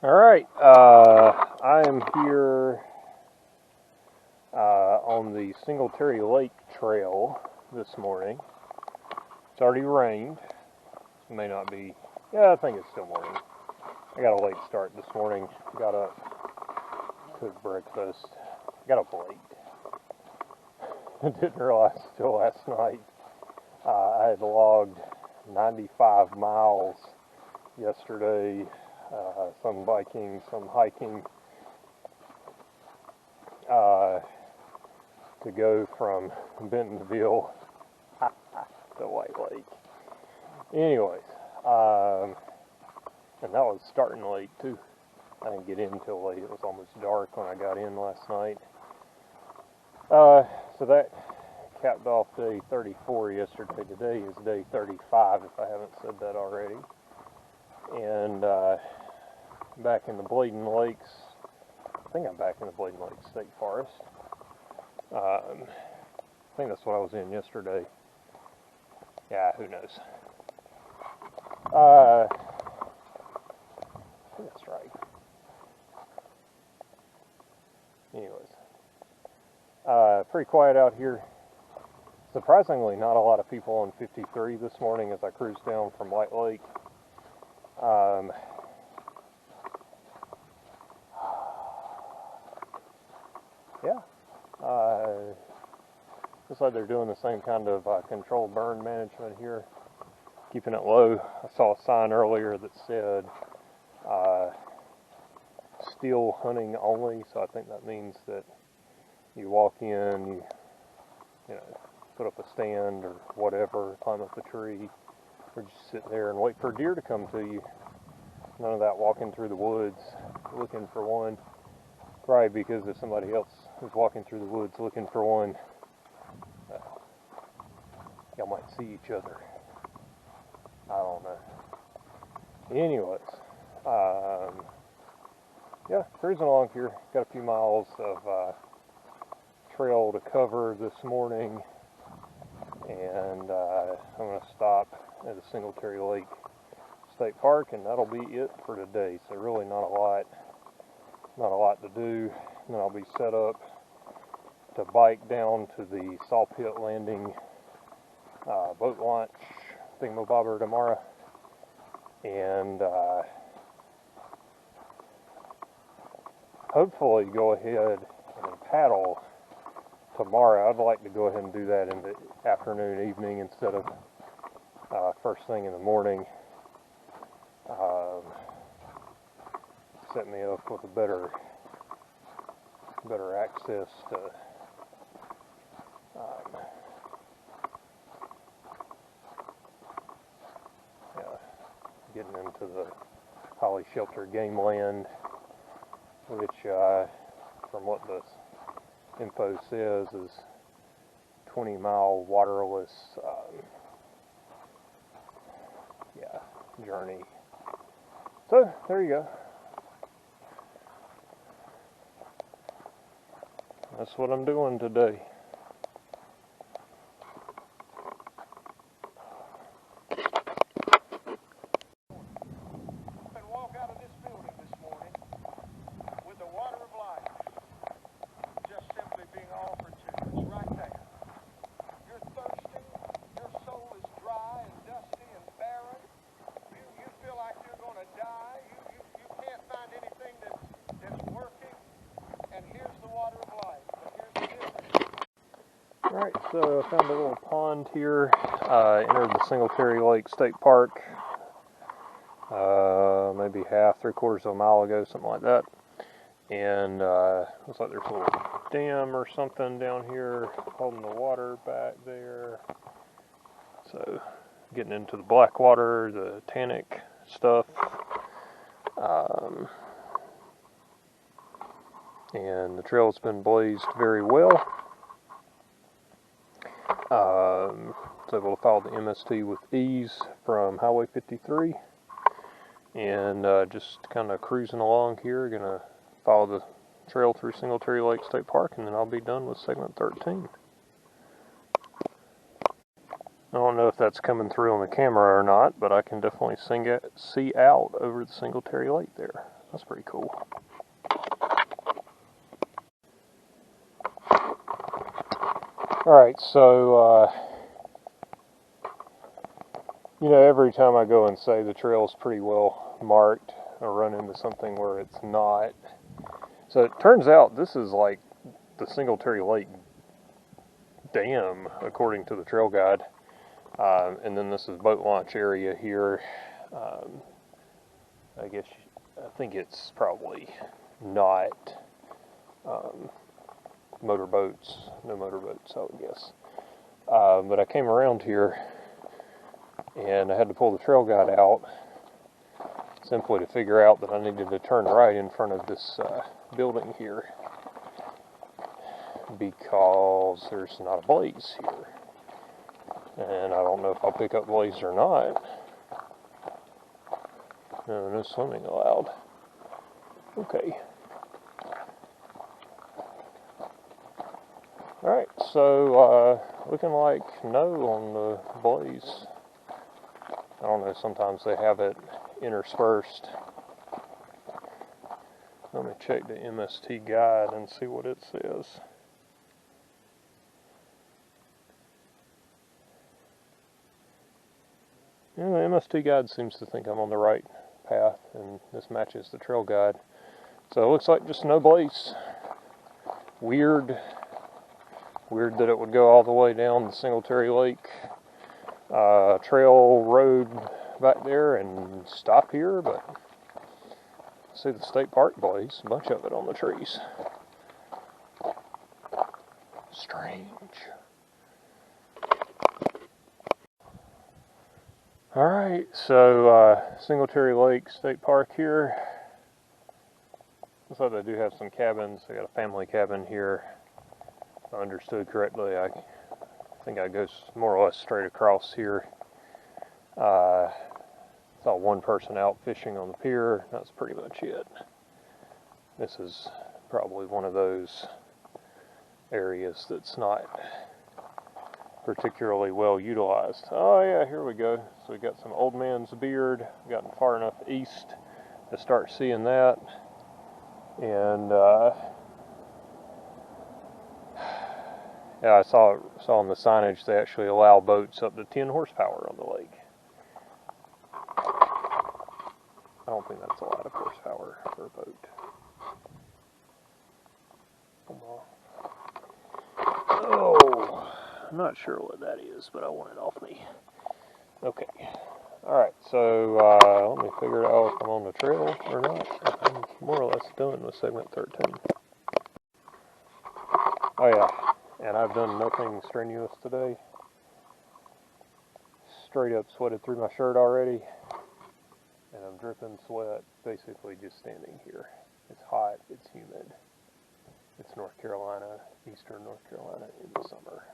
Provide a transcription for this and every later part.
Alright, I am here on the Singletary Lake Trail this morning. It's already rained. It may not be, yeah, I think it's still morning. I got a late start this morning. Got up, cooked breakfast, got up late. Didn't realize till last night I had logged 95 miles yesterday. Some biking, some hiking, to go from Bentonville to White Lake. Anyways, and that was starting late too. I didn't get in till late. It was almost dark when I got in last night. So that capped off day 34 yesterday. Today is day 35, if I haven't said that already. And back in the Bladen Lakes, I think I'm back in the Bladen Lakes State Forest. I think that's what I was in yesterday. Yeah, who knows. I think that's right. Anyways, pretty quiet out here. Surprisingly, not a lot of people on 53 this morning as I cruised down from White Lake. Yeah, looks like they're doing the same kind of controlled burn management here, keeping it low. I saw a sign earlier that said steel hunting only, so I think that means that you walk in, you know, put up a stand or whatever, climb up a tree, or just sit there and wait for deer to come to you. None of that walking through the woods looking for one. Probably because if somebody else is walking through the woods looking for one, y'all might see each other. I don't know. Anyways, yeah, cruising along here. Got a few miles of trail to cover this morning, and I'm going to stop at the Singletary Lake State Park, and that'll be it for today. So really not a lot to do. And then I'll be set up to bike down to the Saw Pit Landing boat launch thingamabobber tomorrow, and hopefully go ahead and paddle tomorrow. I'd like to go ahead and do that in the afternoon, evening, instead of first thing in the morning. Set me up with a better access to getting into the highly sheltered game land, which from what the info says is 20-mile waterless journey. So there you go. That's what I'm doing today. And walk out of this building this morning with the water of life just simply being offered to you. It's right there. You're thirsty, your soul is dry and dusty and barren. You feel like you're going to die. You can't find anything that's working. And here's the water of life. But here's the difference. Alright, so I found a little pond here. Entered the Singletary Lake State Park maybe half, 3/4 of a mile ago, something like that. And looks like there's a little dam or something down here holding the water back there. So getting into the black water, the tannic stuff. And the trail's been blazed very well. Was able to follow the MST with ease from Highway 53, and just kind of cruising along here. Gonna follow the trail through Singletary Lake State Park, and then I'll be done with segment 13. I don't know if that's coming through on the camera or not, but I can definitely see out over the Singletary Lake there. That's pretty cool. Alright, so you know, every time I go and say the trail's pretty well marked, I run into something where it's not. So it turns out this is like the Singletary Lake Dam, according to the trail guide. And then this is boat launch area here. I think it's probably not motorboats, no motorboats, I would guess. But I came around here and I had to pull the trail guide out simply to figure out that I needed to turn right in front of this building here because there's not a blaze here. And I don't know if I'll pick up blaze or not. No swimming allowed. Okay. Alright, so looking like no on the blaze. I don't know, sometimes they have it interspersed. Let me check the MST guide and see what it says. Yeah, the MST guide seems to think I'm on the right path, and this matches the trail guide. So it looks like just no blaze. Weird that it would go all the way down the Singletary Lake trail road back there and stop here, but see the state park blaze, a bunch of it on the trees. Strange. Alright, so Singletary Lake State Park here. Looks like they do have some cabins. They got a family cabin here. If I understood correctly, I think I go more or less straight across here. Saw one person out fishing on the pier. That's pretty much it. This is probably one of those areas that's not particularly well utilized. Oh yeah, here we go. So we got some old man's beard. Gotten far enough east to start seeing that. And yeah, I saw on the signage they actually allow boats up to 10 horsepower on the lake. I don't think that's a lot of horsepower for a boat. Come on. Oh, I'm not sure what that is, but I want it off me. Okay. Alright, so let me figure out if I'm on the trail or not. I'm more or less done with segment 13. Oh yeah, and I've done nothing strenuous today. Straight up sweated through my shirt already. And I'm dripping sweat basically just standing here. It's hot, it's humid. It's North Carolina, eastern North Carolina in the summer.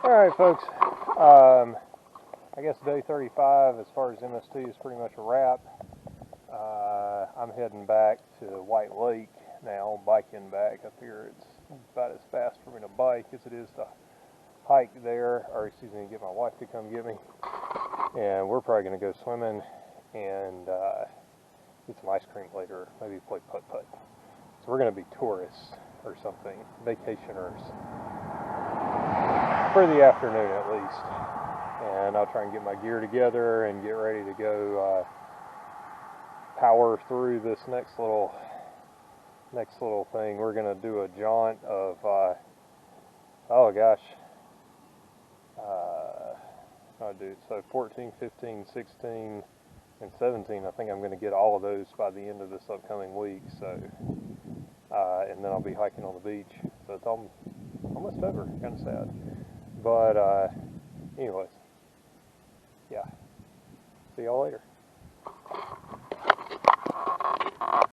Alright folks, I guess day 35 as far as MST is pretty much a wrap. I'm heading back to White Lake now, biking back up here. It's about as fast for me to bike as it is to hike there, or excuse me, get my wife to come get me. And we're probably going to go swimming and get some ice cream later, maybe play putt-putt. So we're going to be tourists or something, vacationers. For the afternoon at least. And I'll try and get my gear together and get ready to go power through this next little thing. We're going to do a jaunt of Oh gosh. I do. So 14, 15, 16, and 17, I think I'm going to get all of those by the end of this upcoming week. So, and then I'll be hiking on the beach. So it's almost over. Kind of sad. But anyways, yeah. See y'all later.